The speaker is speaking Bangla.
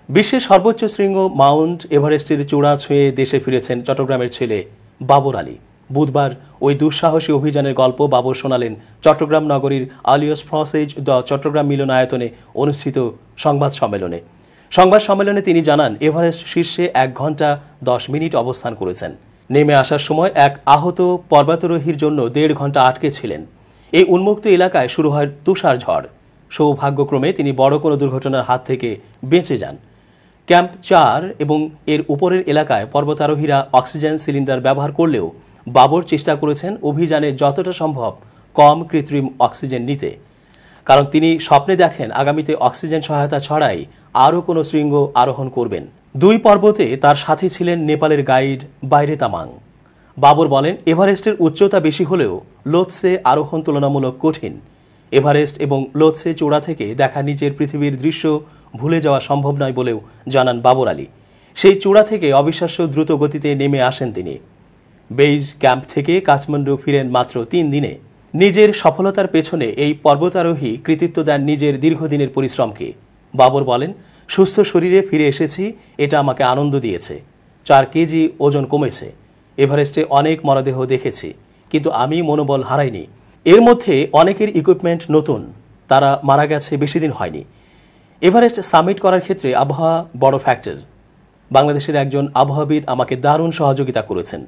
বিশ্বের সর্বোচ্চ শৃঙ্গ মাউন্ট এভারেস্টের চূড়া ছুঁয়ে দেশে ফিরেছেন চট্টগ্রামের ছেলে বাবর আলী। বুধবার ওই দুঃসাহসী অভিযানের গল্প বাবর শোনালেন চট্টগ্রাম নগরীর আলিয়স ফ্রসেজ দ্য চট্টগ্রাম মিলনায়তনে অনুষ্ঠিত সংবাদ সম্মেলনে তিনি জানান, এভারেস্ট শীর্ষে 1 ঘন্টা 10 মিনিট অবস্থান করেছেন। নেমে আসার সময় এক আহত পর্বতারোহীর জন্য 1.5 ঘন্টা আটকে ছিলেন। এই উন্মুক্ত এলাকায় শুরু হয় তুষার ঝড়। সৌভাগ্যক্রমে তিনি বড় কোনো দুর্ঘটনার হাত থেকে বেঁচে যান। ক্যাম্প 4 এবং এর উপরের এলাকায় পর্বতারোহীরা অক্সিজেন সিলিন্ডার ব্যবহার করলেও বাবর চেষ্টা করেছেন অভিযানে যতটা সম্ভব কম কৃত্রিম অক্সিজেন নিতে, কারণ তিনি স্বপ্নে দেখেন আগামীতে অক্সিজেন সহায়তা ছড়াই আরও কোনো শৃঙ্গ আরোহণ করবেন। 2 পর্বতে তার সাথে ছিলেন নেপালের গাইড বাইরে তামাং। বাবর বলেন, এভারেস্টের উচ্চতা বেশি হলেও লোৎসে আরোহণ তুলনামূলক কঠিন। এভারেস্ট এবং লোৎসে চূড়া থেকে দেখা নিচের পৃথিবীর দৃশ্য ভুলে যাওয়া সম্ভব নয় বলেও জানান বাবর আলী। সেই চূড়া থেকে অবিশ্বাস্য দ্রুত গতিতে নেমে আসেন তিনি। বেইজ ক্যাম্প থেকে কাঠমান্ডু ফিরেন মাত্র 3 দিনে। নিজের সফলতার পেছনে এই পর্বতারোহী কৃতিত্ব দেন নিজের দীর্ঘদিনের পরিশ্রমকে। বাবর বলেন, সুস্থ শরীরে ফিরে এসেছি, এটা আমাকে আনন্দ দিয়েছে। 4 কেজি ওজন কমেছে। এভারেস্টে অনেক মরদেহ দেখেছি, কিন্তু আমি মনোবল হারাইনি। এর মধ্যে অনেকের ইকুইপমেন্ট নতুন, তারা মারা গেছে বেশি দিন হয়নি। এভারেস্ট সামিট করার ক্ষেত্রে আবহাওয়া বড় ফ্যাক্টর। বাংলাদেশের একজন আবহাওয়াবিদ আমাকে দারুণ সহযোগিতা করেছেন।